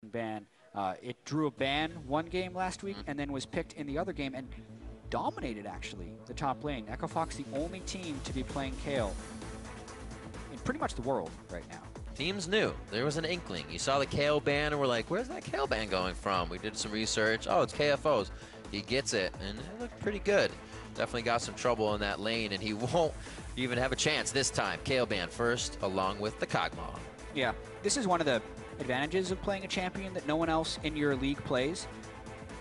ban. It drew a ban one game last week and then was picked in the other game and dominated, actually, the top lane. Echo Fox, the only team to be playing Kayle in pretty much the world right now. Teams knew. There was an inkling. You saw the Kayle ban and we're like, where's that Kayle ban going from? We did some research. Oh, it's KFOs. He gets it, and it looked pretty good. Definitely got some trouble in that lane, and he won't even have a chance this time. Kayle ban first, along with the Kog'Maw. Yeah, this is one of the advantages of playing a champion that no one else in your league plays.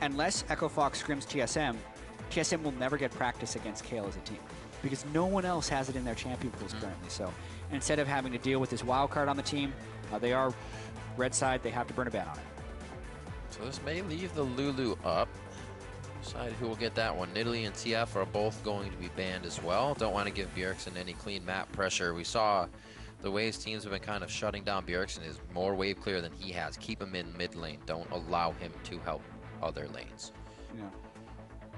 Unless Echo Fox scrims TSM, TSM will never get practice against Kayle as a team because no one else has it in their champion pools currently. So instead of having to deal with this wild card on the team, they are red side. They have to burn a ban on it. So this may leave the Lulu up. Decide who will get that one. Nidalee and TF are both going to be banned as well. Don't want to give Bjergsen any clean map pressure. We saw the ways teams have been kind of shutting down Bjergsen is more wave clear than he has. Keep him in mid lane. Don't allow him to help other lanes. Yeah.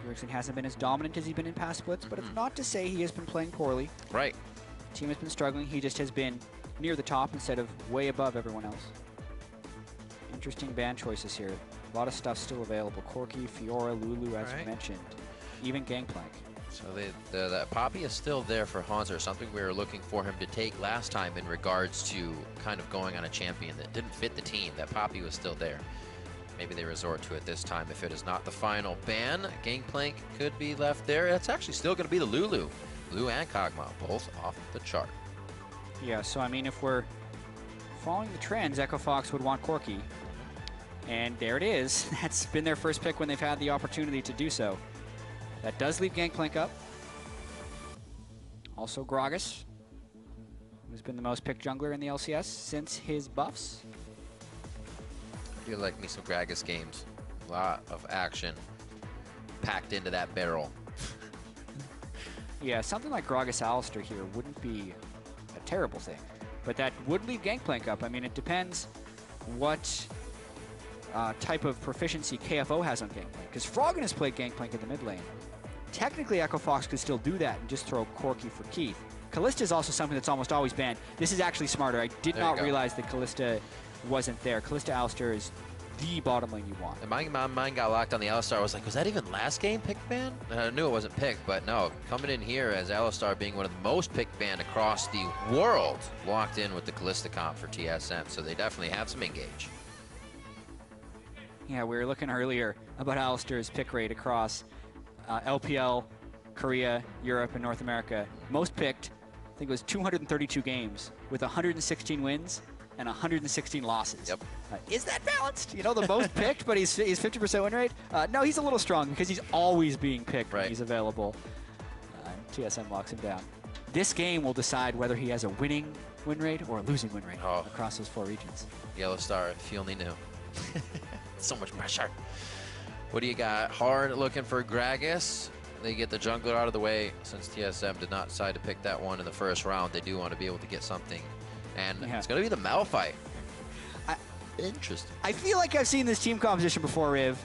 Bjergsen hasn't been as dominant as he's been in past splits, but it's not to say he has been playing poorly. Right. The team has been struggling. He just has been near the top instead of way above everyone else. Interesting ban choices here. A lot of stuff still available. Corki, Fiora, Lulu, as you mentioned. Even Gangplank. So the Poppy is still there for Hanser, something we were looking for him to take last time in regards to kind of going on a champion that didn't fit the team. That Poppy was still there. Maybe they resort to it this time if it is not the final ban. Gangplank could be left there. It's actually still going to be the Lulu. Lulu and Kog'Maw, both off the chart. Yeah, so I mean, if we're following the trends, Echo Fox would want Corki. And there it is. That's been their first pick when they've had the opportunity to do so. That does leave Gangplank up. Also Gragas, who's been the most picked jungler in the LCS since his buffs. I feel like me some Gragas games. A lot of action packed into that barrel. Yeah, something like Gragas Alistar here wouldn't be a terrible thing. But that would leave Gangplank up. I mean, it depends what type of proficiency KFO has on Gangplank. Because Froggen has played Gangplank in the mid lane. Technically, Echo Fox could still do that and just throw Corki for Keith. Kalista is also something that's almost always banned. This is actually smarter. I did not realize that Kalista wasn't there. Kalista Alistar is the bottom lane you want. And my mind got locked on the Alistar. I was like, was that even last game pick ban? I knew it wasn't picked, but no. Coming in here as Alistar being one of the most picked banned across the world, locked in with the Kalista comp for TSM. So they definitely have some engage. Yeah, we were looking earlier about Alistar's pick rate across LPL, Korea, Europe, and North America. Most picked, I think it was 232 games with 116 wins and 116 losses. Yep. Is that balanced? You know, the most picked, but he's 50% win rate? No, he's a little strong because he's always being picked when he's available. TSM locks him down. This game will decide whether he has a winning win rate or a losing win rate across those 4 regions. Yellow Star, if you only knew. So much pressure. What do you got? Hard looking for Gragas. They get the jungler out of the way. Since TSM did not decide to pick that one in the first round, they do want to be able to get something. And it's going to be the Malphite. Interesting. I feel like I've seen this team composition before, Riv.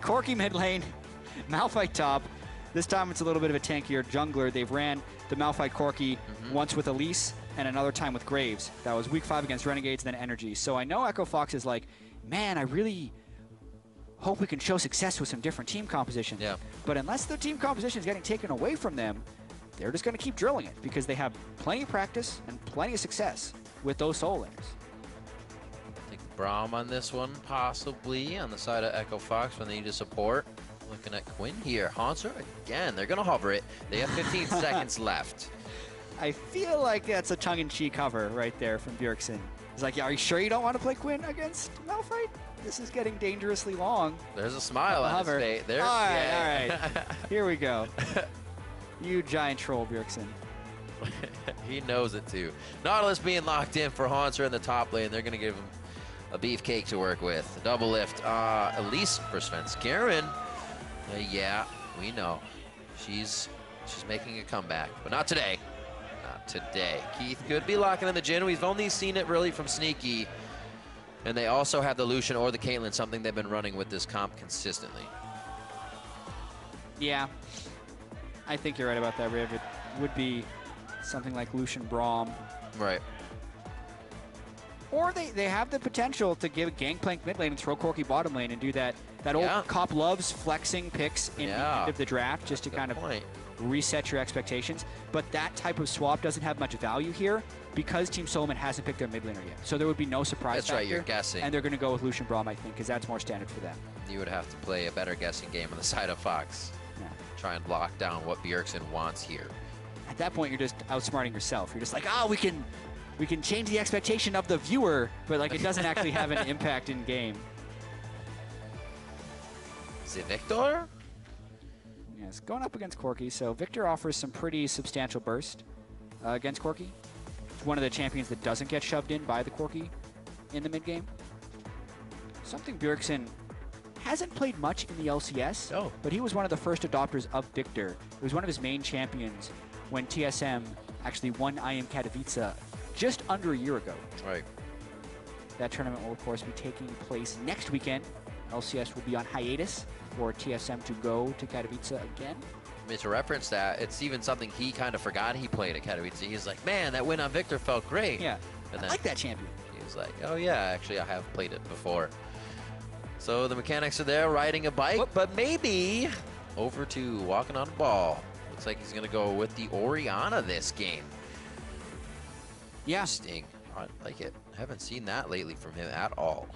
Corki mid lane, Malphite top. This time it's a little bit of a tankier jungler. They've ran the Malphite Corki once with Elise and another time with Graves. That was week 5 against Renegades, then Energy. So I know Echo Fox is like, man, I really hope we can show success with some different team compositions. Yeah. But unless the team composition is getting taken away from them, they're just going to keep drilling it because they have plenty of practice and plenty of success with those soul laners. Take Braum on this one, possibly on the side of Echo Fox when they need to support. Looking at Quinn here. Hanser again. They're going to hover it. They have 15 seconds left. I feel like that's a tongue-in-cheek cover right there from Bjergsen. He's like, yeah, are you sure you don't want to play Quinn against Malphite? This is getting dangerously long. There's a smile on his face. There. All right. Here we go. You giant troll, Bjergsen. He knows it too. Nautilus being locked in for Hanser in the top lane. They're going to give him a beefcake to work with. Double lift. Elise for Svenskeren. Yeah, we know. She's making a comeback, but not today. Not today. Keith could be locking in the Jhin. We've only seen it really from Sneaky. And they also have the Lucian or the Caitlyn, something they've been running with this comp consistently. Yeah, I think you're right about that, Riv. It would be something like Lucian Braum. Right. Or they have the potential to give Gangplank mid lane and throw Corki bottom lane and do that old Cop loves flexing picks in the end of the draft just to kind of reset your expectations. But that type of swap doesn't have much value here because Team Solomon hasn't picked their mid laner yet. So there would be no surprise That's factor. right, you're guessing. And they're going to go with Lucian Braum, I think, because that's more standard for them. You would have to play a better guessing game on the side of Fox. Yeah. Try and lock down what Bjergsen wants here. At that point, you're just outsmarting yourself. You're just like, oh, we can change the expectation of the viewer, but like it doesn't actually have an impact in game. Is it Victor? Yes, going up against Corki. So Victor offers some pretty substantial burst against Corki. It's one of the champions that doesn't get shoved in by the Corki in the mid game. Something Bjergsen hasn't played much in the LCS, but he was one of the first adopters of Victor. It was one of his main champions when TSM actually won IM Katowice just under a year ago. Right. That tournament will, of course, be taking place next weekend. LCS will be on hiatus for TSM to go to Katowice again. I mean, to reference that, it's even something he kind of forgot he played at Katowice. He's like, man, that win on Victor felt great. Yeah, and I like that champion. He was like, oh yeah, actually I have played it before. So the mechanics are there, riding a bike, but maybe over to walking on a ball. Looks like he's going to go with the Orianna this game. Yeah. Interesting. I like it. I haven't seen that lately from him at all.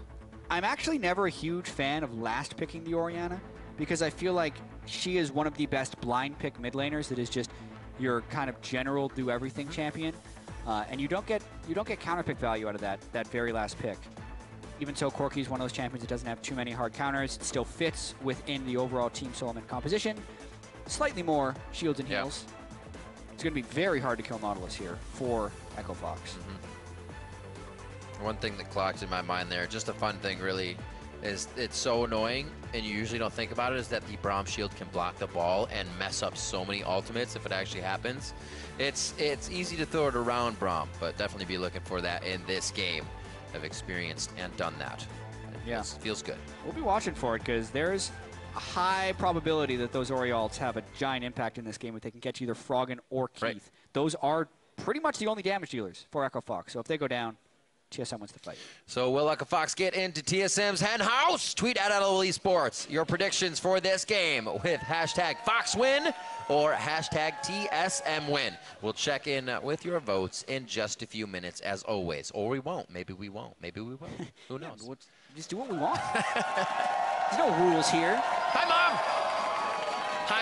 I'm actually never a huge fan of last picking the Orianna because I feel like she is one of the best blind pick mid laners that is just your kind of general do everything champion, and you don't get counter pick value out of that very last pick. Even so, Corki is one of those champions that doesn't have too many hard counters. It still fits within the overall Team Solomon composition. Slightly more shields and heals. It's going to be very hard to kill Nautilus here for Echo Fox. One thing that clocks in my mind there, just a fun thing really, is it's so annoying, and you usually don't think about it, is that the Braum shield can block the ball and mess up so many ultimates if it actually happens. It's easy to throw it around Braum, but definitely be looking for that in this game. I've experienced and done that. It feels good. We'll be watching for it because there's a high probability that those Orioles have a giant impact in this game if they can catch either Froggen or Keith. Right. Those are pretty much the only damage dealers for Echo Fox. So if they go down, TSM wins the fight. So will Echo Fox get into TSM's hen house? Tweet at LL Esports your predictions for this game with hashtag FoxWin or hashtag TSM win. We'll check in with your votes in just a few minutes as always. Or we won't. Maybe we won't. Maybe we will. Who knows? We'll just do what we want. There's no rules here. Hi, Mom!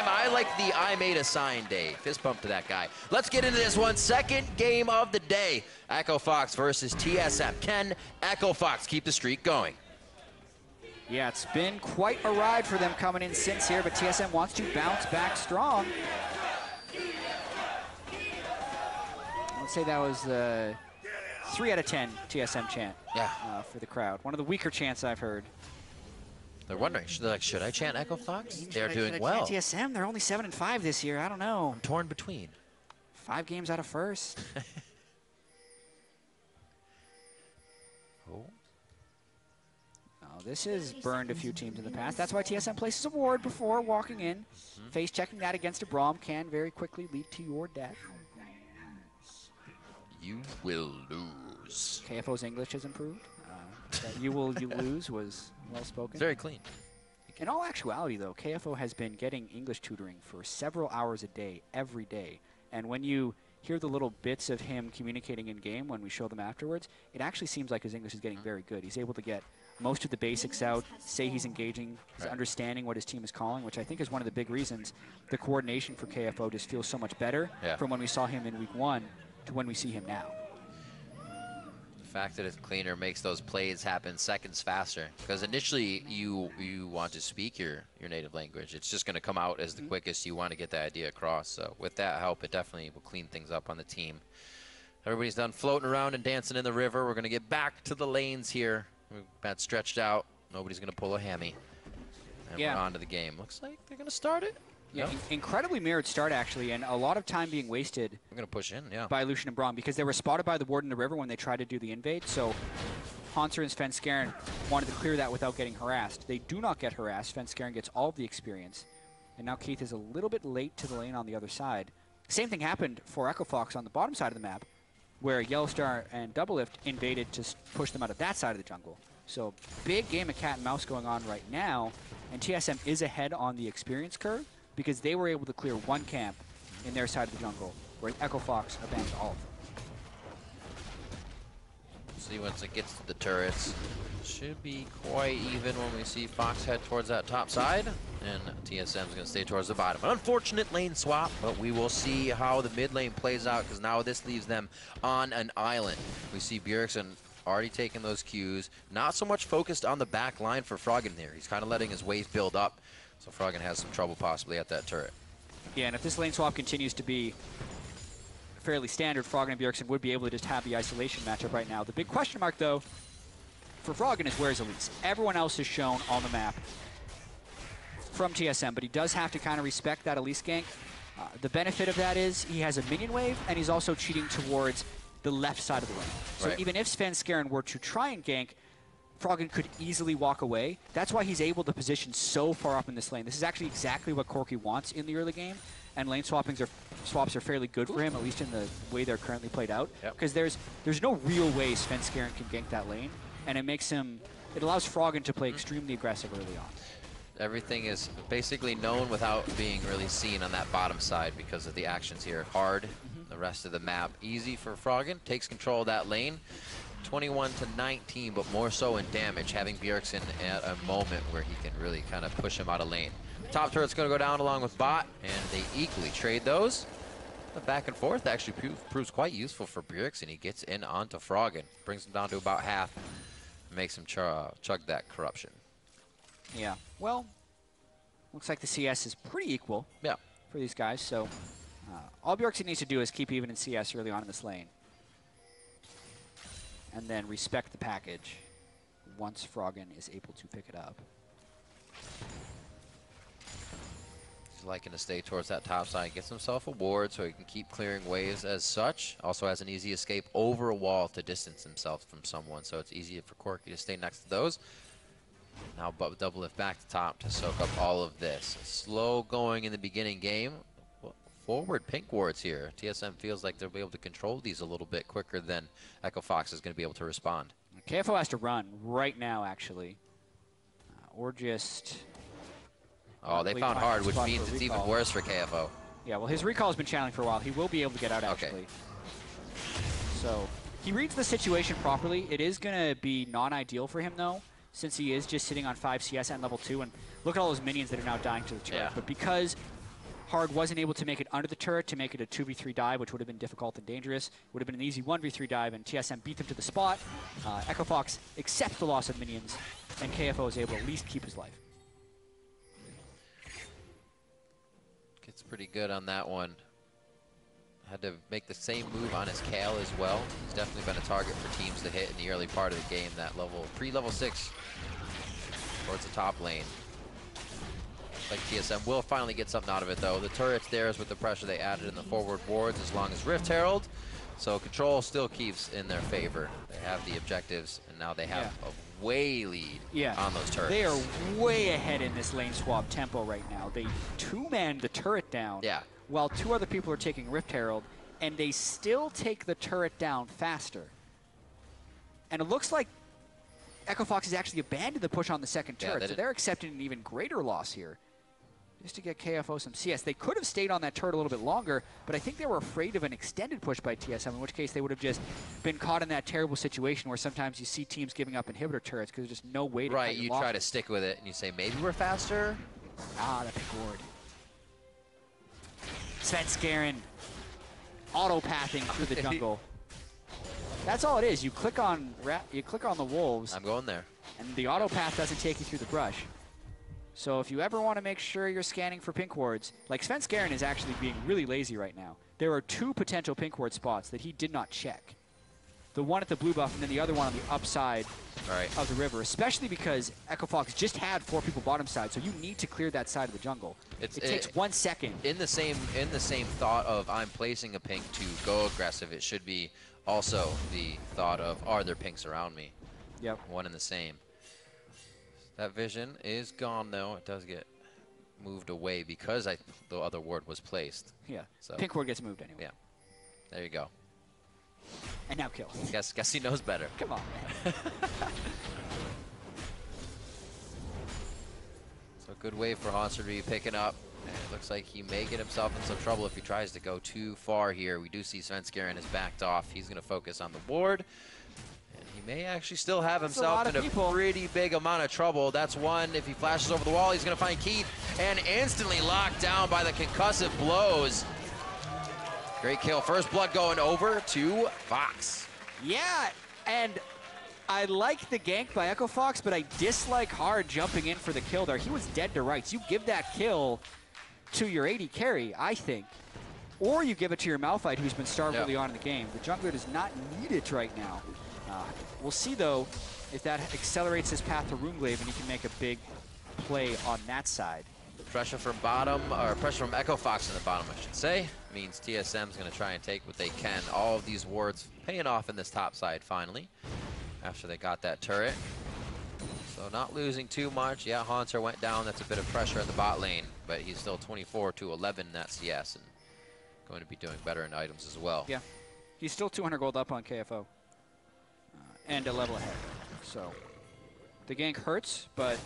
I like the I made a sign day. Fist bump to that guy. Let's get into this one. Second game of the day. Echo Fox versus TSM. Can Echo Fox keep the streak going? Yeah, it's been quite a ride for them coming in since here, but TSM wants to bounce back strong. Let's say that was the 3 out of 10 TSM chant for the crowd. One of the weaker chants I've heard. They're wondering, should I chant Echo Fox? They're doing should I well. chant TSM, they're only 7-5 this year. I don't know. I'm torn between. 5 games out of first. Oh, this has burned a few teams in the past. That's why TSM places a ward before walking in. Face checking that against a Braum can very quickly lead to your death. You will lose. KFO's English has improved. That you lose was well spoken. Very clean. In all actuality, though, KFO has been getting English tutoring for several hours a day, every day. And when you hear the little bits of him communicating in game when we show them afterwards, it actually seems like his English is getting very good. He's able to get most of the basics out, say he's engaging, he's understanding what his team is calling, which I think is one of the big reasons the coordination for KFO just feels so much better from when we saw him in week 1 to when we see him now. The fact that it's cleaner makes those plays happen seconds faster, because initially you want to speak your native language. It's just going to come out as the quickest. You want to get the idea across. So with that help, it definitely will clean things up on the team. Everybody's done floating around and dancing in the river. We're going to get back to the lanes here. We've got stretched out. Nobody's going to pull a hammy. And we're on to the game. Looks like they're going to start it. Yeah, incredibly mirrored start, actually, and a lot of time being wasted We're going to push in, by Lucian and Braum because they were spotted by the ward in the river when they tried to do the invade. So Hanser and Svenskeren wanted to clear that without getting harassed. They do not get harassed. Svenskeren gets all of the experience. And now Keith is a little bit late to the lane on the other side. Same thing happened for Echo Fox on the bottom side of the map. where Yellow Star and Double Lift invaded to push them out of that side of the jungle. So big game of cat and mouse going on right now, and TSM is ahead on the experience curve because they were able to clear one camp in their side of the jungle, where Echo Fox abandoned all of them. See, once it gets to the turrets, should be quite even when we see Fox head towards that top side, and TSM's going to stay towards the bottom. An unfortunate lane swap, but we will see how the mid lane plays out, because now this leaves them on an island. We see Bjergsen already taking those cues, not so much focused on the back line for Froggen here. He's kind of letting his wave build up, so Froggen has some trouble possibly at that turret. Yeah, and if this lane swap continues to be fairly standard, Froggen and Bjergsen would be able to just have the isolation matchup right now. The big question mark, though, for Froggen is where's Elise? Everyone else is shown on the map from TSM, but he does have to kind of respect that Elise gank. The benefit of that is he has a minion wave, and he's also cheating towards the left side of the lane. So right. Even if Svenskeren were to try and gank, Froggen could easily walk away. That's why he's able to position so far up in this lane. This is actually exactly what Corki wants in the early game, and lane swaps are fairly good for him, at least in the way they're currently played out. Because there's no real way Svenskeren can gank that lane, and it allows Froggen to play extremely aggressive early on. Everything is basically known without being really seen on that bottom side because of the actions here. Hard, the rest of the map easy for Froggen. Takes control of that lane. 21-19, but more so in damage, having Bjergsen at a moment where he can really kind of push him out of lane. Top turret's going to go down along with bot, and they equally trade those. The back and forth actually proves quite useful for Bjergsen. He gets in onto Froggen, brings him down to about half, makes him chug that corruption. Yeah, well, looks like the CS is pretty equal for these guys, so all Bjergsen needs to do is keep even in CS early on in this lane, and then respect the package once Froggen is able to pick it up. He's liking to stay towards that top side, gets himself a ward so he can keep clearing waves as such. Also has an easy escape over a wall to distance himself from someone, so it's easier for Corki to stay next to those. Now Double Lift back to top to soak up all of this. Slow going in the beginning game. Forward pink wards here. TSM feels like they'll be able to control these a little bit quicker than Echo Fox is going to be able to respond. KFO has to run right now, actually. Or just... Oh, they found hard, which means it's even worse for KFO. Yeah, well, his recall has been channeling for a while. He will be able to get out, actually. Okay. So, he reads the situation properly. It is going to be non-ideal for him, though, since he is just sitting on 5 CS and level 2. And look at all those minions that are now dying to the turret. Yeah. But because Hard wasn't able to make it under the turret to make it a 2v3 dive, which would have been difficult and dangerous, it would have been an easy 1v3 dive, and TSM beat them to the spot. Echo Fox accepts the loss of minions, and KFO is able to at least keep his life. Gets pretty good on that one. Had to make the same move on his Kale as well. He's definitely been a target for teams to hit in the early part of the game, that level 6 towards the top lane. Like TSM will finally get something out of it, though. The turret's theirs with the pressure they added in the forward wards as long as Rift Herald. So control still keeps in their favor. They have the objectives, and now they have a way lead on those turrets. They are way ahead in this lane swap tempo right now. They two-man the turret down while 2 other people are taking Rift Herald, and they still take the turret down faster. And it looks like Echo Fox has actually abandoned the push on the second turret, so they're accepting an even greater loss here. Just to get KFO some CS. They could have stayed on that turret a little bit longer, but I think they were afraid of an extended push by TSM, in which case they would have just been caught in that terrible situation where sometimes you see teams giving up inhibitor turrets because there's just no way to Right, you try to stick with it and you say, maybe we're faster. Ah, that big ward. Svenskeren auto-pathing through the jungle. That's all it is. You click on the wolves. I'm going there. And the auto-path doesn't take you through the brush. So if you ever want to make sure you're scanning for pink wards, like Svenskeren is actually being really lazy right now. There are 2 potential pink ward spots that he did not check. The one at the blue buff and then the other one on the upside of the river, especially because Echo Fox just had 4 people bottom side, so you need to clear that side of the jungle. It takes 1 second. In the same thought of I'm placing a pink to go aggressive, it should be also the thought of are there pinks around me? Yep. One and the same. That vision is gone, though. It does get moved away because the other ward was placed. Yeah. So pink ward gets moved anyway. Yeah. There you go. And now kill. Guess he knows better. Come on, man. So good wave for Hanser to be picking up. And it looks like he may get himself in some trouble if he tries to go too far here. We do see Svenskeren has backed off. He's going to focus on the ward. And he may actually still have himself in a pretty big amount of trouble. That's one. If he flashes over the wall, he's going to find Keith. And instantly locked down by the concussive blows. Great kill. First blood going over to Fox. Yeah, and I like the gank by Echo Fox, but I dislike hard jumping in for the kill there. He was dead to rights. You give that kill to your AD carry, I think. Or you give it to your Malphite, who's been starved early on in the game. The jungler does not need it right now. We'll see, though, if that accelerates his path to Runeglaive and he can make a big play on that side. Pressure from bottom, or pressure from Echo Fox in the bottom, I should say, means TSM's going to try and take what they can. All of these wards paying off in this top side finally, after they got that turret. So not losing too much. Yeah, Hanser went down. That's a bit of pressure in the bot lane, but he's still 24 to 11 in that CS and going to be doing better in items as well. Yeah, he's still 200 gold up on KFO and a level ahead. So the gank hurts, but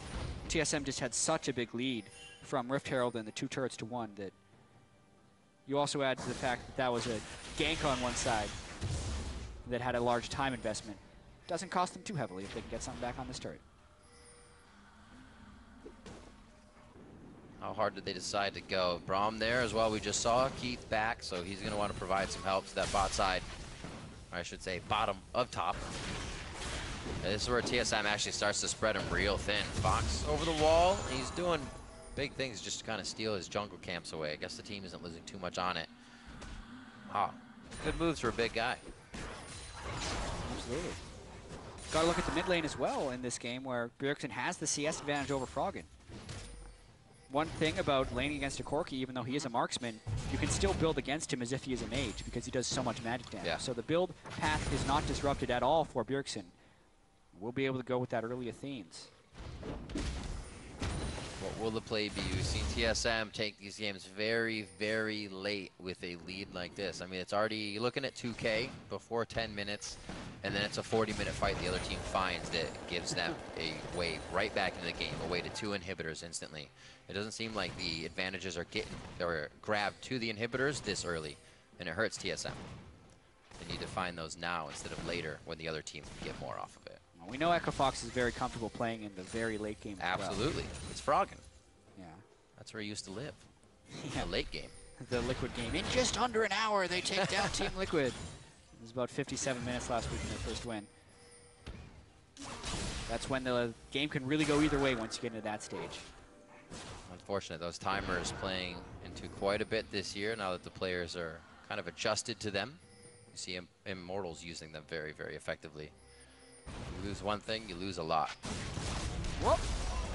TSM just had such a big lead from Rift Herald and the 2 turrets to 1 that you also add to the fact that that was a gank on one side that had a large time investment. Doesn't cost them too heavily if they can get something back on this turret. How hard did they decide to go? Braum there as well. We just saw Keith back, so he's going to want to provide some help to that bot side. Or I should say bottom of top. And this is where TSM actually starts to spread him real thin. Fox over the wall. He's doing big things just to kind of steal his jungle camps away. I guess the team isn't losing too much on it. Wow. Good moves for a big guy. Absolutely. Got to look at the mid lane as well in this game where Bjergsen has the CS advantage over Froggen. One thing about laning against a Corki, even though he is a marksman, you can still build against him as if he is a mage because he does so much magic damage. Yeah. So the build path is not disrupted at all for Bjergsen. We'll be able to go with that early Athenes. What will the play be? We've seen TSM take these games very, very late with a lead like this. I mean, it's already, you're looking at 2K before 10 minutes, and then it's a 40-minute fight the other team finds that gives them a way right back into the game, a way to 2 inhibitors instantly. It doesn't seem like the advantages are getting or grabbed to the inhibitors this early, and it hurts TSM. They need to find those now instead of later when the other team can get more off of it. We know Echo Fox is very comfortable playing in the very late game as Absolutely. well. It's Froggen. Yeah. That's where he used to live. Yeah. The late game. The Liquid game. In just under an hour, they take down Team Liquid. It was about 57 minutes last week in their first win. That's when the game can really go either way once you get into that stage. Unfortunate, those timers playing into quite a bit this year now that the players are kind of adjusted to them. You see Immortals using them very, very effectively. You lose one thing, you lose a lot. Whoop.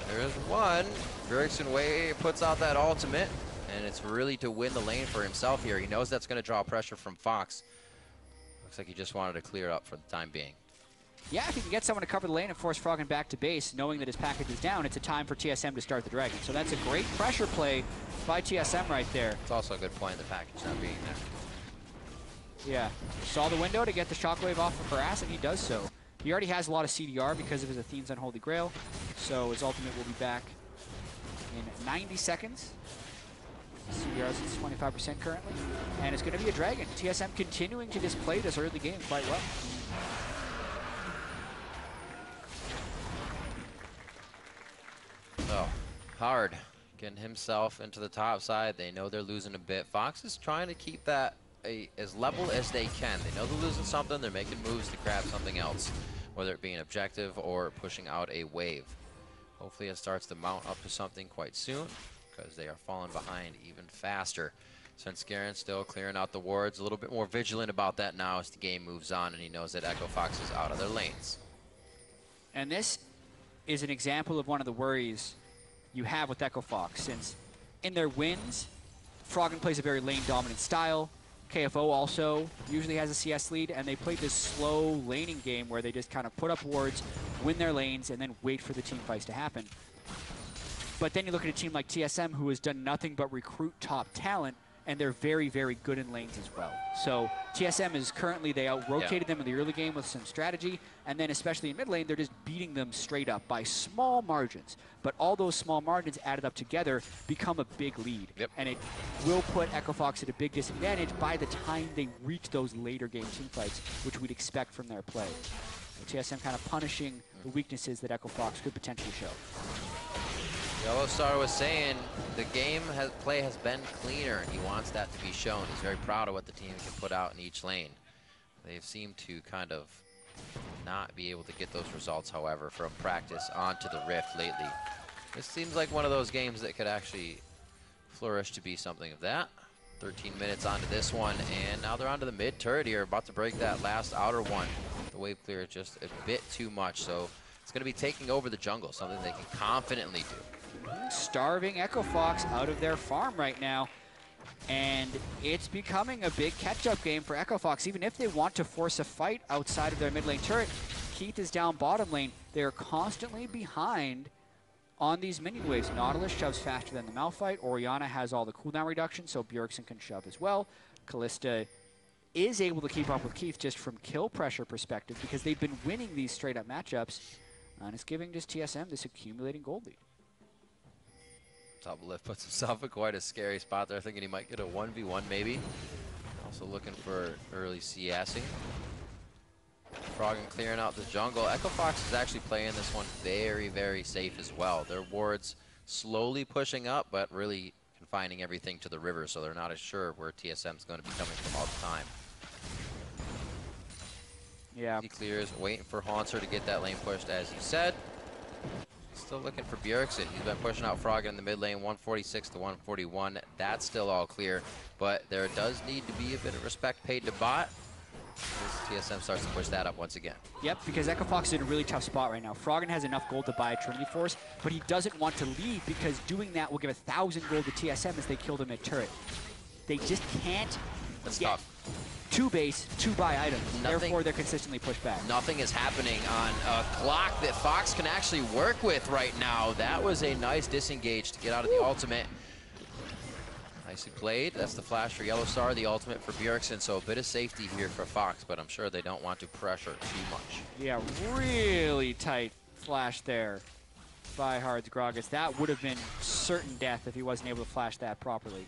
There's one. Bjergsen puts out that ultimate, and it's really to win the lane for himself here. He knows that's going to draw pressure from Fox. Looks like he just wanted to clear up for the time being. Yeah, if he can get someone to cover the lane and force Froggen back to base, knowing that his package is down, it's a time for TSM to start the Dragon. So that's a great pressure play by TSM right there. It's also a good point, the package not being there. Yeah, saw the window to get the shockwave off of Harass, and he does so. He already has a lot of CDR because of his Athene's Unholy Grail, so his ultimate will be back in 90 seconds. CDR is at 25% currently, and it's going to be a Dragon. TSM continuing to display this early game quite well. So, hard getting himself into the top side. They know they're losing a bit. Fox is trying to keep that as level as they can. They know they're losing something. They're making moves to grab something else, whether it be an objective or pushing out a wave. Hopefully it starts to mount up to something quite soon because they are falling behind even faster. Svenskeren still clearing out the wards, a little bit more vigilant about that now as the game moves on, and he knows that Echo Fox is out of their lanes. And this is an example of one of the worries you have with Echo Fox, since in their wins, Froggen plays a very lane-dominant style. KFO also usually has a CS lead, and they play this slow laning game where they just kind of put up wards, win their lanes, and then wait for the team fights to happen. But then you look at a team like TSM, who has done nothing but recruit top talent, and they're very, very good in lanes as well. So TSM is currently, they out-rotated them in the early game with some strategy, and then especially in mid lane, they're just beating them straight up by small margins. But all those small margins added up together become a big lead. And it will put Echo Fox at a big disadvantage by the time they reach those later game teamfights, which we'd expect from their play. So TSM kind of punishing the weaknesses that Echo Fox could potentially show. Yellowstar was saying the play has been cleaner, and he wants that to be shown. He's very proud of what the team can put out in each lane. They've seemed to kind of not be able to get those results, however, from practice onto the Rift lately. This seems like one of those games that could actually flourish to be something of that. 13 minutes onto this one, and now they're onto the mid turret here, about to break that last outer one. The wave clear just a bit too much, so it's going to be taking over the jungle, something they can confidently do. Starving Echo Fox out of their farm right now, and it's becoming a big catch-up game for Echo Fox. Even if they want to force a fight outside of their mid lane turret, Keith is down bottom lane. They're constantly behind on these minion waves. Nautilus shoves faster than the Malphite. Orianna has all the cooldown reduction, so Bjergsen can shove as well. Kalista is able to keep up with Keith just from kill pressure perspective because they've been winning these straight-up matchups, and it's giving just TSM this accumulating gold lead. Double lift puts himself in quite a scary spot there, thinking he might get a 1v1 maybe. Also looking for early CSing. Froggen clearing out the jungle. Echo Fox is actually playing this one very, very safe as well. Their wards slowly pushing up, but really confining everything to the river, so they're not as sure where TSM is going to be coming from all the time. Yeah. He clears, waiting for Haunter to get that lane pushed, as you said. Still looking for Bjergsen. He's been pushing out Froggen in the mid lane, 146 to 141. That's still all clear, but there does need to be a bit of respect paid to bot as TSM starts to push that up once again. Yep, because Echo Fox is in a really tough spot right now. Froggen has enough gold to buy a Trinity Force, but he doesn't want to leave because doing that will give 1,000 gold to TSM as they kill them at turret. They just can't get two base, two buy items. Therefore, they're consistently pushed back. Nothing is happening on a clock that Fox can actually work with right now. That was a nice disengage to get out of the ultimate. Nicely played. That's the flash for Yellowstar, the ultimate for Bjergsen. So a bit of safety here for Fox, but I'm sure they don't want to pressure too much. Yeah, really tight flash there by Hards Gragas. That would have been certain death if he wasn't able to flash that properly.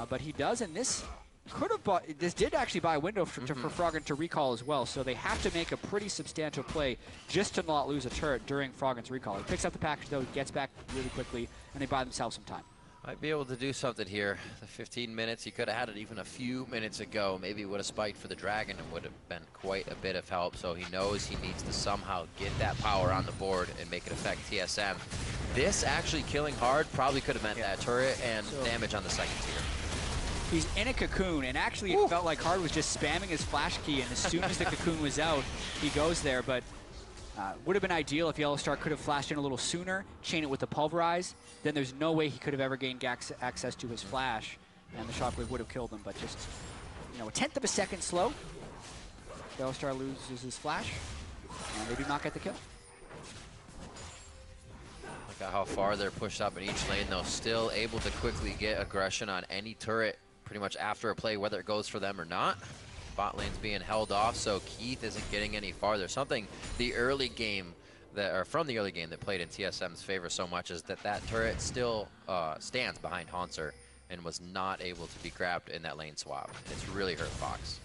But he does, and this could have bought, this did actually buy a window for Froggen to recall as well, so they have to make a pretty substantial play just to not lose a turret during Froggen's recall. He picks up the package though, gets back really quickly, and they buy themselves some time. Might be able to do something here. The 15 minutes, he could have had it even a few minutes ago. Maybe would have spiked for the Dragon and would have been quite a bit of help, so he knows he needs to somehow get that power on the board and make it affect TSM. This actually killing hard probably could have meant that turret and damage on the second tier. He's in a cocoon, and actually it felt like Hard was just spamming his flash key, and as soon as the cocoon was out, he goes there, but would have been ideal if Yellowstar could have flashed in a little sooner, chain it with the Pulverize, then there's no way he could have ever gained access to his flash, and the Shockwave would have killed him, but just, you know, 1/10 of a second slow. Yellowstar loses his flash, and they do not get the kill. Look at how far they're pushed up in each lane, though, still able to quickly get aggression on any turret pretty much after a play, whether it goes for them or not. Bot lane's being held off, so Keith isn't getting any farther. Something the early game from the early game that played in TSM's favor so much is that turret still stands behind Haunter and was not able to be grabbed in that lane swap. It's really hurt Fox.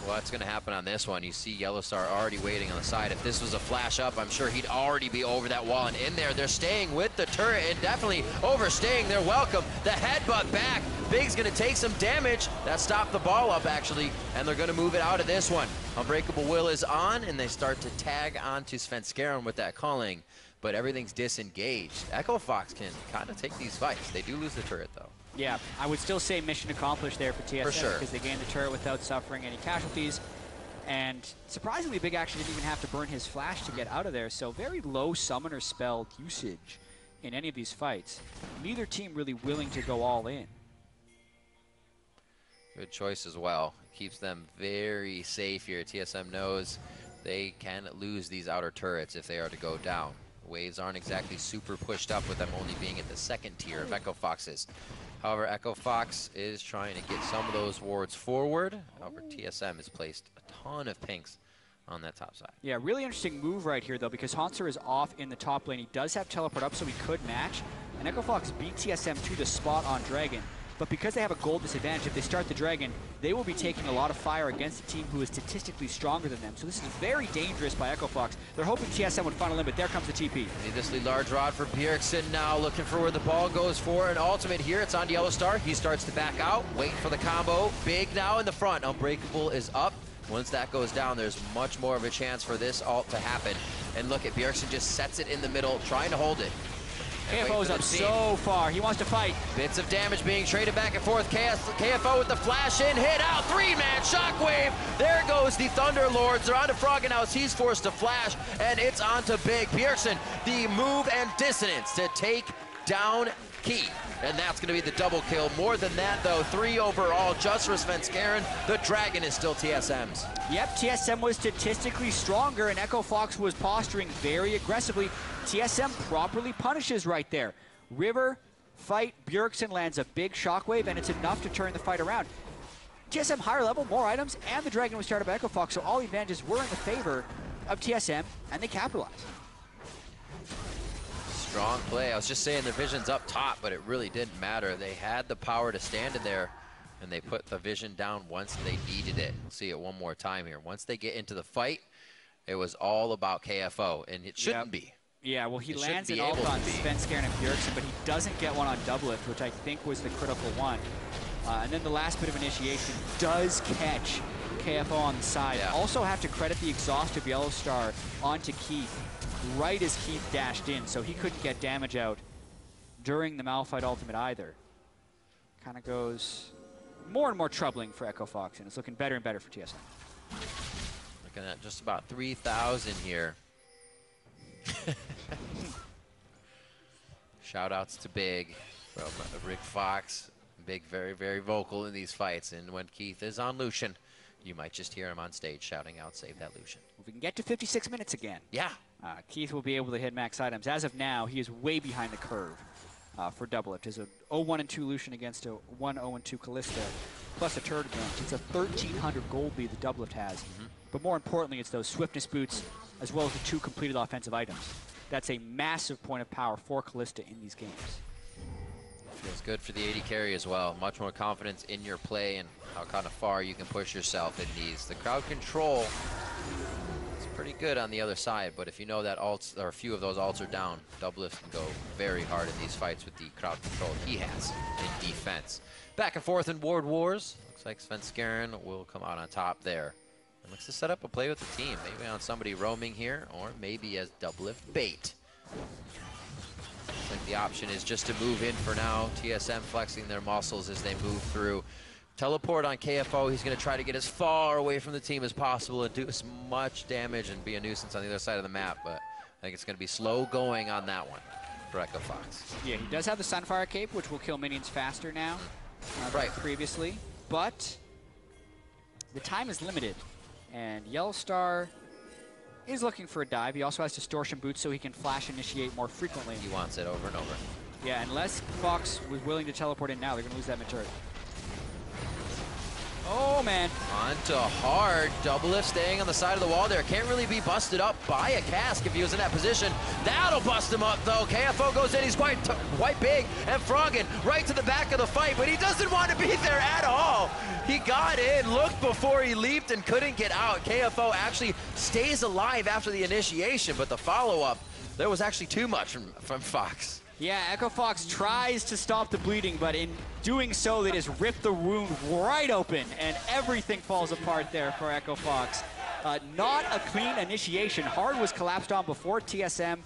What's going to happen on this one? You see Yellowstar already waiting on the side. If this was a flash up, I'm sure he'd already be over that wall and in there. They're staying with the turret and definitely overstaying their welcome. The headbutt back. Big's going to take some damage. That stopped the ball up, actually, and they're going to move it out of this one. Unbreakable Will is on, and they start to tag onto Svenskeren with that calling, but everything's disengaged. Echo Fox can kind of take these fights. They do lose the turret, though. Yeah, I would still say mission accomplished there for TSM. For sure. Because they gained the turret without suffering any casualties. And surprisingly, Big actually didn't even have to burn his flash to get out of there. So very low summoner spell usage in any of these fights. Neither team really willing to go all in. Good choice as well. Keeps them very safe here. TSM knows they can lose these outer turrets if they are to go down. Waves aren't exactly super pushed up with them only being at the second tier of Echo Fox's. However, Echo Fox is trying to get some of those wards forward. However, TSM has placed a ton of pinks on that top side. Yeah, really interesting move right here, though, because Hanser is off in the top lane. He does have teleport up, so he could match. And Echo Fox beat TSM to the spot on Dragon. But because they have a gold disadvantage, if they start the Dragon, they will be taking a lot of fire against a team who is statistically stronger than them. So this is very dangerous by Echo Fox. They're hoping TSM would funnel in, but there comes the TP. Needlessly large rod for Bjergsen now, looking for where the ball goes for an ultimate here. It's on Yellow Star. He starts to back out, waiting for the combo. Big now in the front. Unbreakable is up. Once that goes down, there's much more of a chance for this ult to happen. And look at Bjergsen just sets it in the middle, trying to hold it. KFO's up so far. He wants to fight. Bits of damage being traded back and forth. KFO with the flash in, hit out, 3-man shockwave. There goes the Thunder Lords. They're onto Froggenhaus. He's forced to flash, and it's onto Big. Bjergsen, the move and dissonance to take down Key. And that's going to be the double kill. More than that, though, 3 overall just for Svenskeren. The Dragon is still TSM's. Yep, TSM was statistically stronger, and Echo Fox was posturing very aggressively. TSM properly punishes right there. River, fight, Bjergsen lands a big shockwave, and it's enough to turn the fight around. TSM higher level, more items, and the Dragon was started by Echo Fox, so all the advantages were in the favor of TSM, and they capitalized. Strong play. I was just saying their vision's up top, but it really didn't matter. They had the power to stand in there, and they put the vision down once they needed it. We'll see it one more time here. Once they get into the fight, it was all about KFO, and it shouldn't be. Yeah, well, he lands an ult on Svenskeren and Bjergsen, but he doesn't get one on Doublelift, which I think was the critical one. And then the last bit of initiation does catch KFO on the side. Yeah. Also have to credit the exhaust of Yellow Star onto Keith right as Keith dashed in, so he couldn't get damage out during the Malphite ultimate either. Kind of goes more and more troubling for Echo Fox, and it's looking better and better for TSM. Looking at just about 3,000 here. Shout outs to Big from Rick Fox. Big very, very vocal in these fights, and when Keith is on Lucian, you might just hear him on stage shouting out, "Save that Lucian." If we can get to 56 minutes again, yeah, Keith will be able to hit max items. As of now, he is way behind the curve for Doublelift. There's a 0-1-2 Lucian against a 1-0-2 Callista, plus a turret advantage. It's a 1,300 gold lead the Doublelift has. But more importantly, it's those swiftness boots as well as the 2 completed offensive items. That's a massive point of power for Callista in these games. Feels good for the AD carry as well. Much more confidence in your play and how kind of far you can push yourself in these. The crowd control is pretty good on the other side, but if you know that ults, or a few of those ults are down, Doublelift can go very hard in these fights with the crowd control he has in defense. Back and forth in ward wars. Looks like Svenskeren will come out on top there. And looks to set up a play with the team. Maybe on somebody roaming here, or maybe as Doublelift bait. Looks like the option is just to move in for now. TSM flexing their muscles as they move through. Teleport on KFO. He's going to try to get as far away from the team as possible and do as much damage and be a nuisance on the other side of the map. But I think it's going to be slow going on that one for Echo Fox. Yeah, he does have the Sunfire Cape, which will kill minions faster now than previously. But the time is limited. And Yellow Star is looking for a dive. He also has Distortion Boots, so he can flash initiate more frequently. He wants it over and over. Yeah, unless Fox was willing to teleport in now, they're going to lose that mid-turret. Oh, man. On to hard. Doublelift staying on the side of the wall there. Can't really be busted up by a cask if he was in that position. That'll bust him up, though. KFO goes in. He's quite big. And Froggen right to the back of the fight, but he doesn't want to be there at all. He got in, looked before he leaped, and couldn't get out. KFO actually stays alive after the initiation, but the follow-up, there was actually too much from Fox. Yeah, Echo Fox tries to stop the bleeding, but in doing so, they just rip the wound right open, and everything falls apart there for Echo Fox. Not a clean initiation. Hard was collapsed on before TSM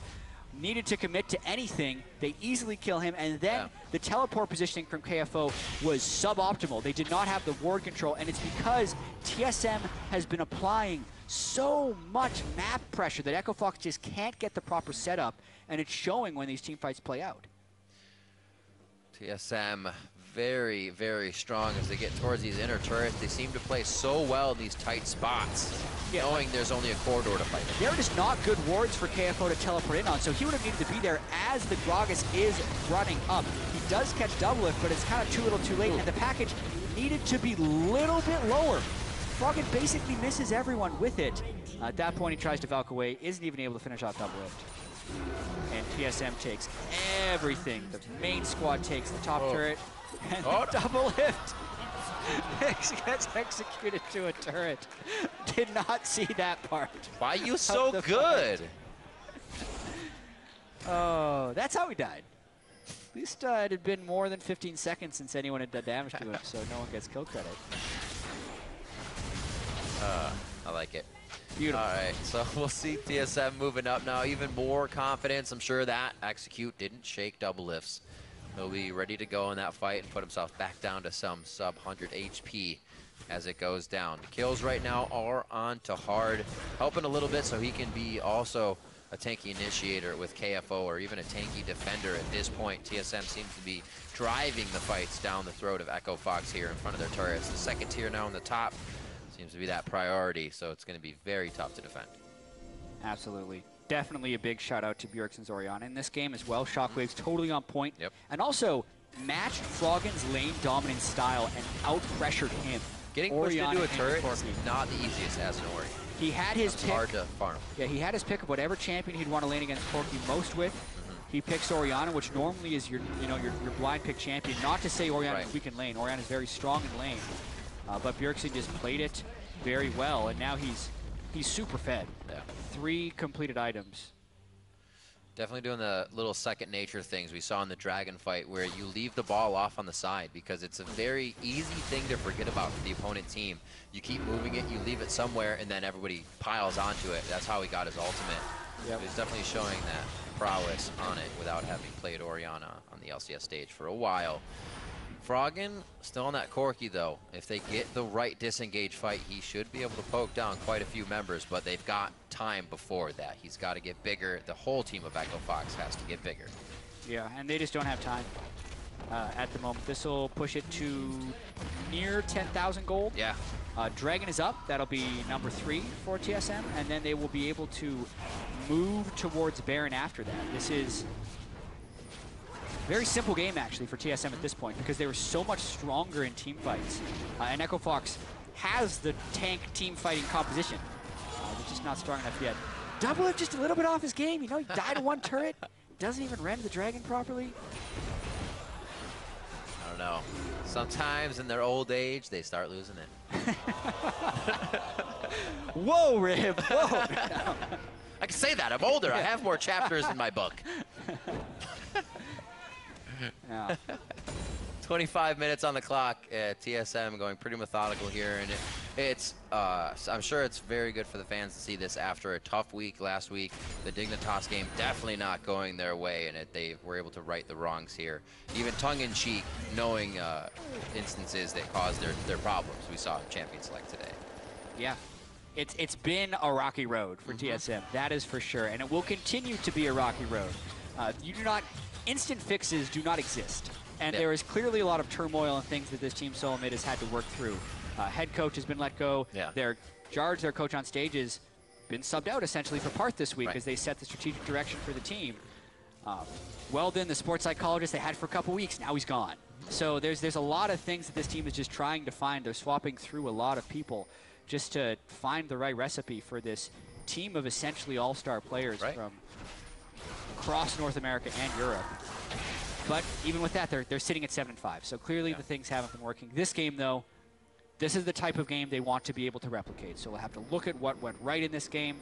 needed to commit to anything. They easily kill him, and then the teleport positioning from KFO was suboptimal. They did not have the ward control, and it's because TSM has been applying so much map pressure that Echo Fox just can't get the proper setup, and it's showing when these team fights play out. TSM very, very strong as they get towards these inner turrets. They seem to play so well in these tight spots, knowing there's only a corridor to fight in. There are just not good wards for KFO to teleport in on, so he would have needed to be there as the Gragas is running up. He does catch double lift, but it's kind of too little too late, and the package needed to be a little bit lower. Froggen basically misses everyone with it. At that point, he tries to Valk away, isn't even able to finish off double lift. And TSM takes everything. The main squad takes the top turret, and the double lift gets executed to a turret. Did not see that part. Why are you so good? Oh, that's how he died. At least it had been more than 15 seconds since anyone had done damage to him, so no one gets kill credit. I like it. Beautiful. All right, so we'll see TSM moving up now. Even more confidence. I'm sure that execute didn't shake double lifts. He'll be ready to go in that fight and put himself back down to some sub 100 HP as it goes down. The kills right now are on to Hard, helping a little bit so he can be also a tanky initiator with KFO or even a tanky defender at this point. TSM seems to be driving the fights down the throat of Echo Fox here in front of their turrets. The second tier now on the top seems to be that priority, so it's going to be very tough to defend. Absolutely. Definitely a big shout out to Bjergsen's Orianna in this game as well. Shockwave's totally on point. Yep. And also matched Froggen's lane dominant style and out-pressured him. Getting pushed into a turret is not the easiest as an Ori. He had his pick. Hard to farm. Yeah, he had his pick of whatever champion he'd want to lane against Corki most with. He picks Orianna, which normally is your blind pick champion. Not to say Orianna's weak in lane. Orianna's very strong in lane. But Bjergsen just played it very well, and now he's super fed. Yeah. 3 completed items. Definitely doing the little second nature things we saw in the Dragon fight where you leave the ball off on the side because it's a very easy thing to forget about for the opponent team. You keep moving it, you leave it somewhere, and then everybody piles onto it. That's how he got his ultimate. Yep. He's definitely showing that prowess on it without having played Orianna on the LCS stage for a while. Froggen still on that Corki though. If they get the right disengage fight, he should be able to poke down quite a few members, but they've got time before that. He's got to get bigger. The whole team of Echo Fox has to get bigger. Yeah, and they just don't have time at the moment. This will push it to near 10,000 gold. Yeah. Dragon is up. That'll be number 3 for TSM, and then they will be able to move towards Baron after that. This is very simple game, actually, for TSM at this point because they were so much stronger in team fights. And Echo Fox has the tank team fighting composition. They're just not strong enough yet. Double Lift just a little bit off his game. You know, he died to 1 turret. Doesn't even rend the Dragon properly. I don't know. Sometimes in their old age, they start losing it. Whoa, Rib. Whoa. I can say that. I'm older. I have more chapters in my book. Yeah. 25 minutes on the clock. TSM going pretty methodical here, and it's I'm sure it's very good for the fans to see this after a tough week last week. The Dignitas game definitely not going their way, and they were able to right the wrongs here, even tongue-in-cheek, knowing instances that caused their problems. We saw Champion Select today. Yeah. It's been a rocky road for TSM, that is for sure, and it will continue to be a rocky road. Instant fixes do not exist, and there is clearly a lot of turmoil and things that this team solo mid has had to work through. Head coach has been let go. Their Jarge, their coach on stage, has been subbed out essentially for Parth this week as they set the strategic direction for the team. Weldon, the sports psychologist they had for a couple weeks, now he's gone. So there's a lot of things that this team is just trying to find. They're swapping through a lot of people just to find the right recipe for this team of essentially all-star players from across North America and Europe. But even with that, they're sitting at 7-5. So clearly the things haven't been working. This game, though, this is the type of game they want to be able to replicate. So we'll have to look at what went right in this game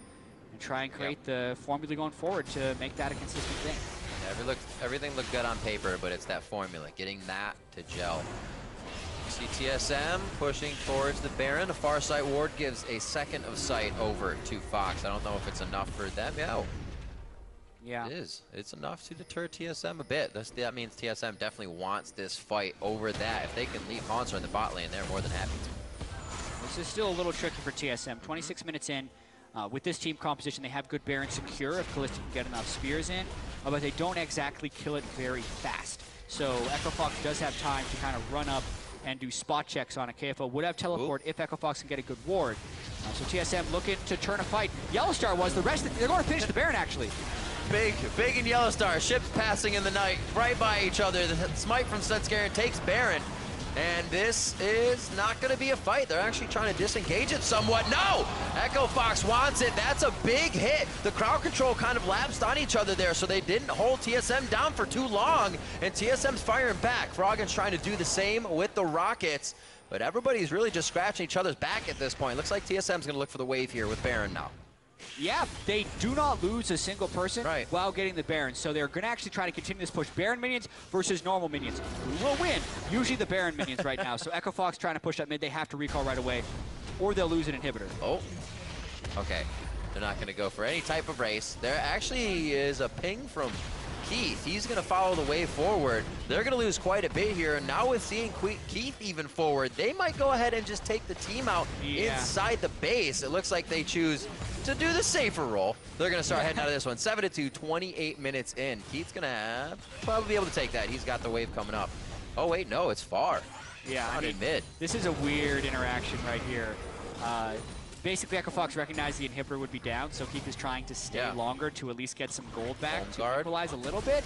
and try and create the formula going forward to make that a consistent thing. Yeah, everything looked good on paper, but it's that formula, getting that to gel. See TSM pushing towards the Baron. A far sight ward gives a second of sight over to Fox. I don't know if it's enough for them. Yeah, it is. It's enough to deter TSM a bit. That means TSM definitely wants this fight over that. If they can leave Hanser in the bot lane, they're more than happy to. This is still a little tricky for TSM. 26 minutes in. With this team composition, they have good Baron secure if Kalista can get enough spears in. but they don't exactly kill it very fast. So Echo Fox does have time to kind of run up and do spot checks on a KFO. Would have teleport if Echo Fox can get a good ward. So TSM looking to turn a fight. Yellowstar was the rest. They're going to finish the Baron, actually. Big and Yellowstar, ships passing in the night, right by each other. The smite from Svenskeren takes Baron. And this is not going to be a fight. They're actually trying to disengage it somewhat. No! Echo Fox wants it. That's a big hit. The crowd control kind of lapsed on each other there, so they didn't hold TSM down for too long. And TSM's firing back. Froggen's trying to do the same with the Rockets. But everybody's really just scratching each other's back at this point. Looks like TSM's going to look for the wave here with Baron now. Yeah, they do not lose a single person while getting the Baron, so they're going to actually try to continue this push. Baron minions versus normal minions. Who will win? Usually the Baron minions right now, so Echo Fox trying to push that mid. They have to recall right away, or they'll lose an inhibitor. Oh, okay. They're not going to go for any type of race. There actually is a ping from Keith. He's going to follow the way forward. They're going to lose quite a bit here. And now with seeing Keith even forward, they might go ahead and just take the team out inside the base. It looks like they choose to do the safer role. They're going to start heading out of this one. 7-2, 28 minutes in. Keith's going to probably be able to take that. He's got the wave coming up. Oh, wait, no, it's far. Yeah, I mean, mid. This is a weird interaction right here. Basically, Echo Fox recognized the inhibitor would be down, so Keith is trying to stay longer to at least get some gold back to equalize a little bit.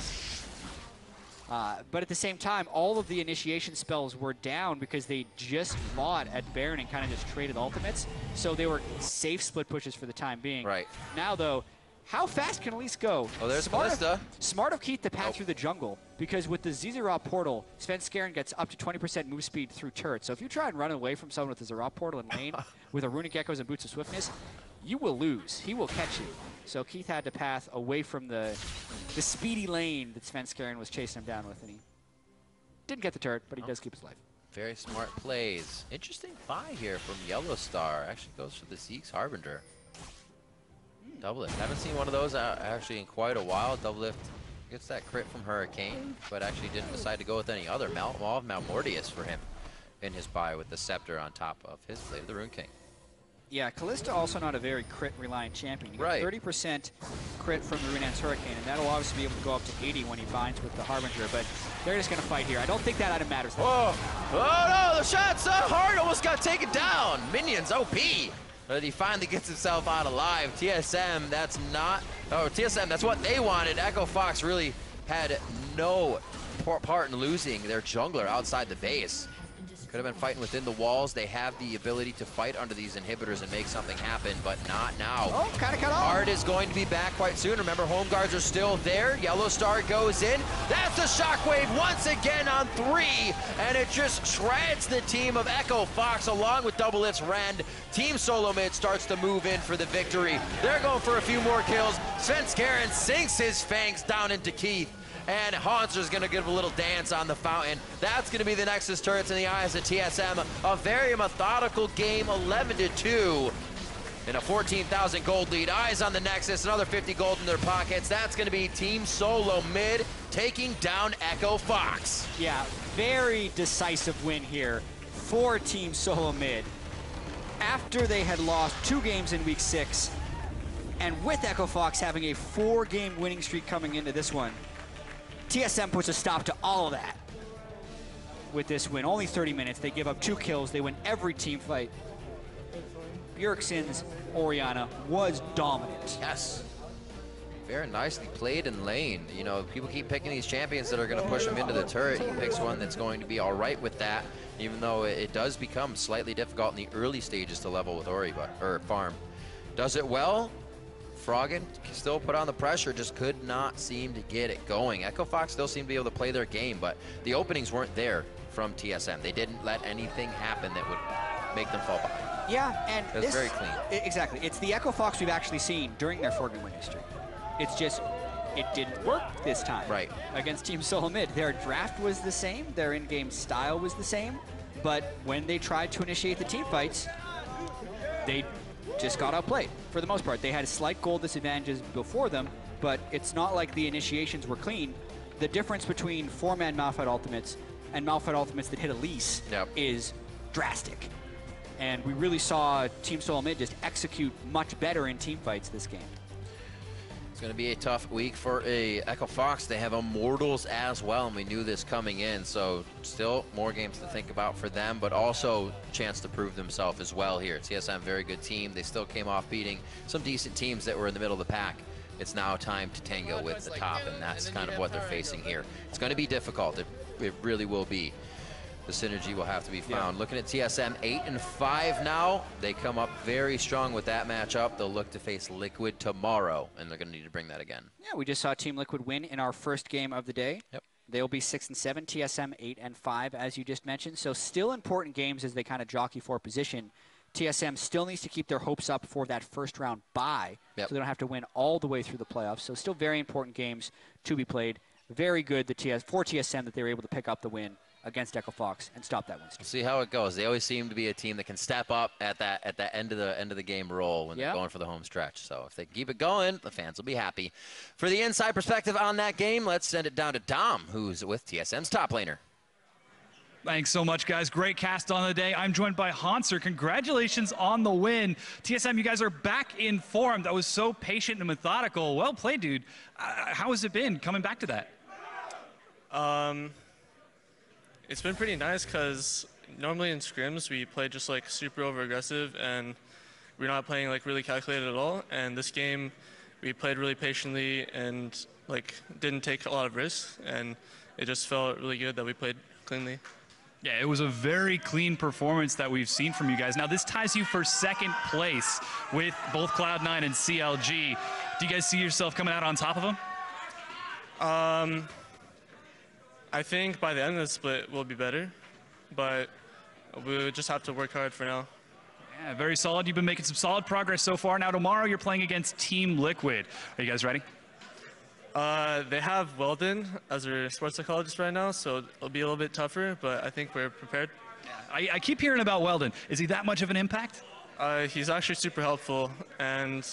But at the same time, all of the initiation spells were down because they just fought at Baron and kind of just traded ultimates. So they were safe split pushes for the time being. Right. Now, though, how fast can Elise go? Oh, there's Ballista. Smart of Keith to pass through the jungle, because with the Zizarov portal, Svenskeren gets up to 20% move speed through turret. So if you try and run away from someone with the Zizarov portal in lane with a Runic Echoes and Boots of Swiftness, you will lose. He will catch you. So Keith had to path away from the speedy lane that Svenskeren was chasing him down with, and he didn't get the turret, but he does keep his life. Very smart plays. Interesting buy here from Yellowstar. Actually goes for the Zeke's Harbinger. Double lift. Haven't seen one of those actually in quite a while. Double lift gets that crit from Hurricane, but actually didn't decide to go with any other. Maw of Malmortius for him in his buy with the Scepter on top of his Blade of the Rune King. Yeah, Callista also not a very crit-reliant champion. You get 30% crit from the Rune's Hurricane, and that'll obviously be able to go up to 80 when he binds with the Harbinger, but they're just going to fight here. I don't think that item matters. Oh no, the shot's so hard, almost got taken down. Minions OP. But he finally gets himself out alive. TSM, that's not, TSM, that's what they wanted. Echo Fox really had no part in losing their jungler outside the base. Could have been fighting within the walls. They have the ability to fight under these inhibitors and make something happen, but not now. Oh, kind of cut off. Ard is going to be back quite soon. Remember, home guards are still there. Yellowstar goes in. That's a shockwave once again on 3, and it just shreds the team of Echo Fox along with Double Lift's Rend. Team Solo Mid starts to move in for the victory. They're going for a few more kills. Svenskeren sinks his fangs down into Keith. And Haunter's going to give a little dance on the fountain. That's going to be the Nexus turrets in the eyes of TSM. A very methodical game, 11-2. And a 14,000 gold lead. Eyes on the Nexus, another 50 gold in their pockets. That's going to be Team Solo Mid taking down Echo Fox. Yeah, very decisive win here for Team Solo Mid. After they had lost 2 games in Week 6, and with Echo Fox having a 4-game winning streak coming into this one, TSM puts a stop to all of that with this win. Only 30 minutes. They give up 2 kills. They win every team fight. Bjergsen's Orianna was dominant. Yes. Very nicely played in lane. You know, people keep picking these champions that are going to push them into the turret. He picks one that's going to be all right with that, even though it does become slightly difficult in the early stages to level with farm. Does it well. Froggen still put on the pressure, just could not seem to get it going. Echo Fox still seemed to be able to play their game, but the openings weren't there from TSM. They didn't let anything happen that would make them fall behind. Yeah, and it was very clean. Exactly. It's the Echo Fox we've actually seen during their 4-game winning streak. It's just, it didn't work this time against Team Solo Mid. Their draft was the same, their in-game style was the same, but when they tried to initiate the team fights, they just got outplayed for the most part. They had slight goal disadvantages before them, but it's not like the initiations were clean. The difference between 4-man Malphite ultimates and Malphite ultimates that hit Elise is drastic. And we really saw Team Solo Mid just execute much better in team fights this game. going to be a tough week for Echo Fox. They have Immortals as well, and we knew this coming in, so still more games to think about for them, but also chance to prove themselves as well here. TSM, very good team. They still came off beating some decent teams that were in the middle of the pack. It's now time to tango with the top, and that's kind of what they're facing here. It's going to be difficult. It really will be. The synergy will have to be found. Looking at TSM, 8-5 now. They come up very strong with that matchup. They'll look to face Liquid tomorrow, and they're going to need to bring that again. Yeah, we just saw Team Liquid win in our first game of the day. Yep. They'll be 6-7, TSM 8-5, as you just mentioned. So still important games as they kind of jockey for position. TSM still needs to keep their hopes up for that first round bye, so they don't have to win all the way through the playoffs. So still very important games to be played. Very good for TSM that they were able to pick up the win against Echo Fox and stop that win streak. We'll see how it goes. They always seem to be a team that can step up at that end of the game roll when they're going for the home stretch. So if they can keep it going, the fans will be happy. For the inside perspective on that game, let's send it down to Dom, who's with TSM's top laner. Thanks so much, guys. Great cast on the day. I'm joined by Hanser. Congratulations on the win. TSM, you guys are back in form. That was so patient and methodical. Well played, dude. How has it been coming back to that? It's been pretty nice because normally in scrims we play just like super over aggressive and we're not playing like really calculated at all. And this game we played really patiently and like didn't take a lot of risks, and it just felt really good that we played cleanly. Yeah, it was a very clean performance that we've seen from you guys. Now, this ties you for second place with both Cloud9 and CLG. Do you guys see yourself coming out on top of them? I think by the end of the split we'll be better, but we'll just have to work hard for now. Yeah, very solid. You've been making some solid progress so far. Now, tomorrow you're playing against Team Liquid. Are you guys ready? They have Weldon as their sports psychologist right now, so it'll be a little bit tougher, but I think we're prepared. I keep hearing about Weldon. Is he that much of an impact? He's actually super helpful, and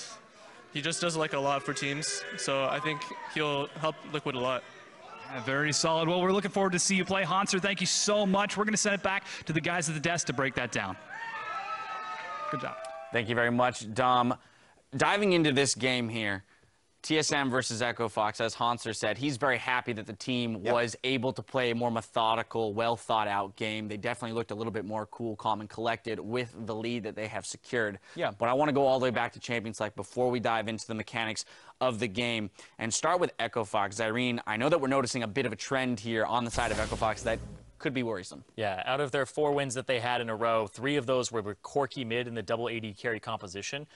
he just does like a lot for teams, so I think he'll help Liquid a lot. Yeah, very solid. Well, we're looking forward to see you play. Hanser, thank you so much. We're going to send it back to the guys at the desk to break that down. Good job. Thank you very much, Dom. Diving into this game here, TSM versus Echo Fox, as Hanser said, he's very happy that the team was able to play a more methodical, well-thought-out game. They definitely looked a little bit more cool, calm, and collected with the lead that they have secured. Yeah. But I want to go all the way back to Champions Select before we dive into the mechanics of the game and start with Echo Fox. Zyrene, I know that we're noticing a bit of a trend here on the side of Echo Fox that could be worrisome. Yeah, out of their 4 wins that they had in a row, 3 of those were with Corki mid in the double AD carry composition.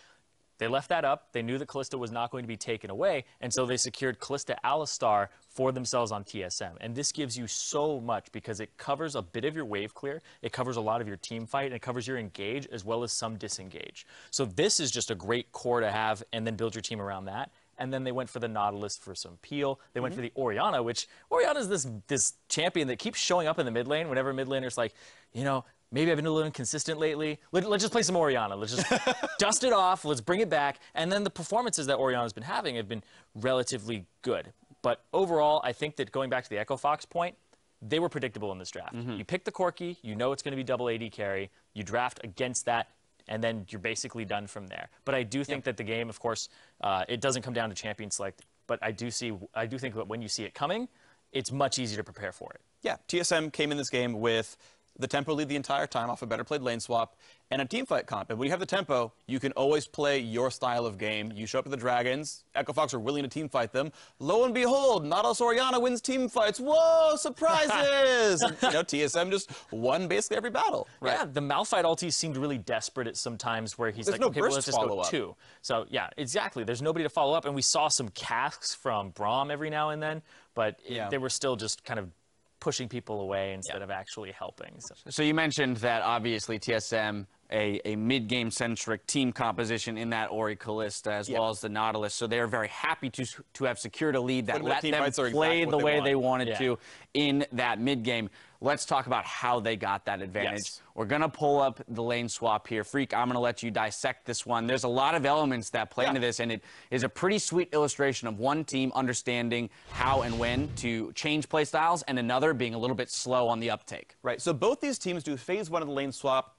They left that up. They knew that Kalista was not going to be taken away, and so they secured Kalista Alistar for themselves on TSM. And this gives you so much because it covers a bit of your wave clear, it covers a lot of your team fight, and it covers your engage as well as some disengage. So this is just a great core to have and then build your team around that. And then they went for the Nautilus for some peel. They went for the Orianna, which Orianna is this champion that keeps showing up in the mid lane whenever mid laner's like, you know, maybe I've been a little inconsistent lately. Let's just play some Orianna. Let's just dust it off. Let's bring it back. And then the performances that Orianna's been having have been relatively good. But overall, I think that going back to the Echo Fox point, they were predictable in this draft. You pick the Corki, you know it's going to be double AD carry, you draft against that, and then you're basically done from there. But I do think that the game, of course, it doesn't come down to champion select, but I do think that when you see it coming, it's much easier to prepare for it. Yeah, TSM came in this game with the tempo lead the entire time off a better played lane swap and a team fight comp. And when you have the tempo, you can always play your style of game. You show up to the Dragons, Echo Fox are willing to team fight them. Lo and behold, Nautilus Orianna wins team fights. Whoa, surprises! And, TSM just won basically every battle. Right. Yeah, the Malphite ulti seemed really desperate at some times where he's There's like, no okay, well, burst let's just go follow-up. 2. So yeah, exactly. There's nobody to follow up, and we saw some casks from Braum every now and then, but they were still just kind of pushing people away instead of actually helping. So you mentioned that obviously TSM, a mid-game centric team composition in that Ori Kalista as well as the Nautilus. So they're very happy to have secured a lead that let them play the way they wanted to in that mid-game. Let's talk about how they got that advantage. We're going to pull up the lane swap here. Freak, I'm going to let you dissect this one. There's a lot of elements that play into this, and it is a pretty sweet illustration of one team understanding how and when to change play styles and another being a little bit slow on the uptake. Right, so both these teams do phase 1 of the lane swap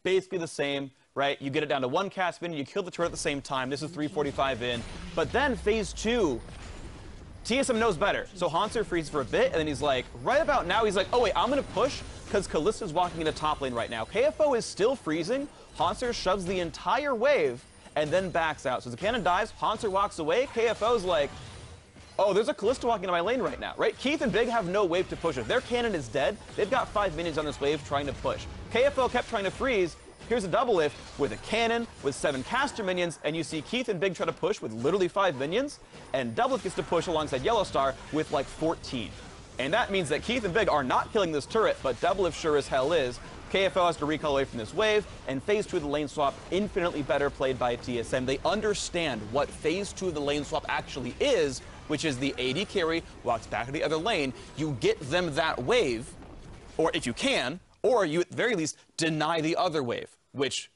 basically the same, right? You get it down to 1 cast minion, you kill the turret at the same time. This is 345 in. But then phase 2, TSM knows better. So Hanser freezes for a bit, and then he's like, right about now, he's like, oh wait, I'm gonna push because Kallista's walking in the top lane right now. KFO is still freezing. Hanser shoves the entire wave and then backs out. So the cannon dies, Hanser walks away, KFO's like, oh, there's a Kallista walking in my lane right now, right? Keith and Big have no wave to push. If their cannon is dead, they've got 5 minions on this wave trying to push. KFO kept trying to freeze. Here's a double lift with a cannon, with 7 caster minions, and you see Keith and Big try to push with literally 5 minions, and double lift gets to push alongside Yellow Star with like 14. And that means that Keith and Big are not killing this turret, but double lift sure as hell is. KFO has to recall away from this wave, and phase 2 of the lane swap, infinitely better played by TSM. They understand what phase 2 of the lane swap actually is, which is the AD carry walks back to the other lane. You get them that wave, or if you can, or you at the very least deny the other wave, which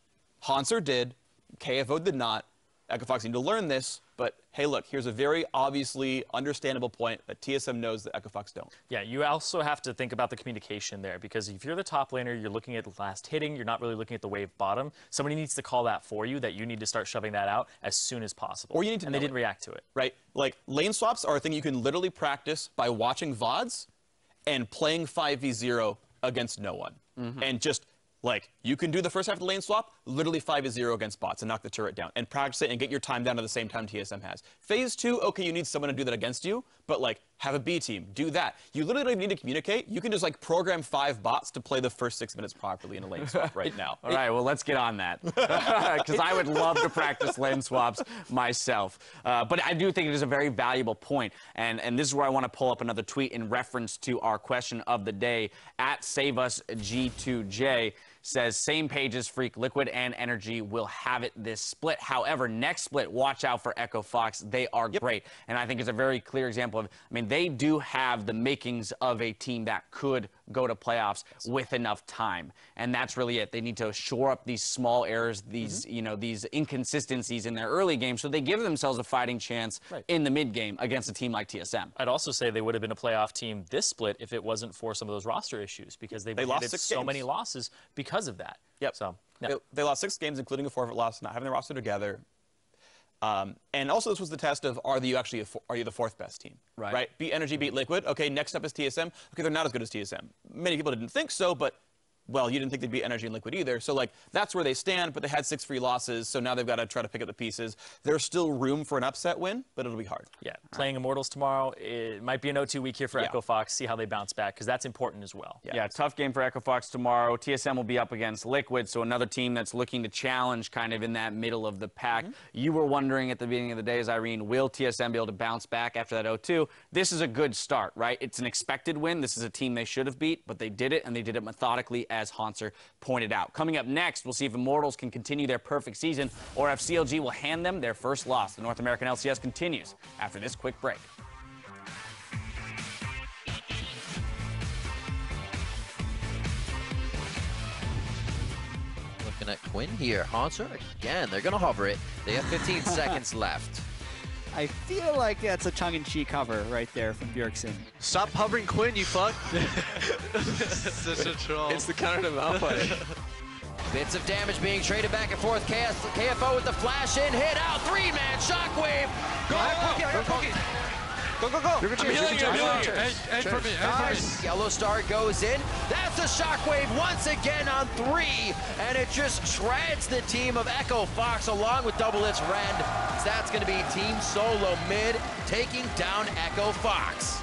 Hanser did, KFO did not. Echo Fox need to learn this, but hey, look, here's a very obviously understandable point that TSM knows that Echo Fox don't. Yeah, you also have to think about the communication there, because if you're the top laner, you're looking at the last hitting, you're not really looking at the wave bottom. Somebody needs to call that for you, that you need to start shoving that out as soon as possible. Or you need to and they didn't react to it. Right? Like, lane swaps are a thing you can literally practice by watching VODs and playing 5v0 against no one. And just, like, you can do the first half of the lane swap, literally 5v0 against bots and knock the turret down, and practice it and get your time down to the same time TSM has. Phase 2, okay, you need someone to do that against you, but, like, have a B team, do that. You literally don't even need to communicate. You can just, like, program 5 bots to play the first 6 minutes properly in a lane swap right now. All right, well, let's get on that, because I would love to practice lane swaps myself. But I do think it is a very valuable point, and this is where I want to pull up another tweet in reference to our question of the day. At SaveUsG2J says, same page as Freak, Liquid and Energy will have it this split. However, next split, watch out for Echo Fox. They are great. And I think it's a very clear example of, I mean, they do have the makings of a team that could go to playoffs with enough time. And that's really it. They need to shore up these small errors, these, you know, these inconsistencies in their early game, so they give themselves a fighting chance in the mid game against a team like TSM. I'd also say they would have been a playoff team this split if it wasn't for some of those roster issues, because they lost had 6 so games. Many losses because of that. So yeah. They lost 6 games, including a forfeit loss, not having their roster together. And also, this was the test of, are you actually are you the 4th best team? Right? Beat Energy, beat Liquid. Okay, next up is TSM. Okay, they're not as good as TSM. Many people didn't think so, but, well, you didn't think they'd beat Energy and Liquid either. So, like, that's where they stand, but they had 6 free losses, so now they've got to try to pick up the pieces. There's still room for an upset win, but it'll be hard. Yeah, playing Immortals tomorrow, it might be an O2 week here for Echo Fox. See how they bounce back, because that's important as well. Yeah, tough game for Echo Fox tomorrow. TSM will be up against Liquid, so another team that's looking to challenge kind of in that middle of the pack. You were wondering at the beginning of the day, Irene, will TSM be able to bounce back after that 0-2? This is a good start, right? It's an expected win. This is a team they should have beat, but they did it, and they did it methodically, as Hanser pointed out. Coming up next, we'll see if Immortals can continue their perfect season or if CLG will hand them their first loss. The North American LCS continues after this quick break. Looking at Quinn here. Hanser, again, they're going to hover it. They have 15 seconds left. I feel like that's a tongue-in-cheek cover right there from Bjergsen. Stop hovering Quinn, you fuck. Such a troll. It's the counter to Malphite. Bits of damage being traded back and forth. KFO with the flash in, hit out, 3-man shockwave. Go, go, go. I'm healing you, Aim for me, Yellow Star goes in. That's a shockwave once again on 3, and it just shreds the team of Echo Fox along with Double Lift's Rend. So that's going to be Team Solo Mid taking down Echo Fox.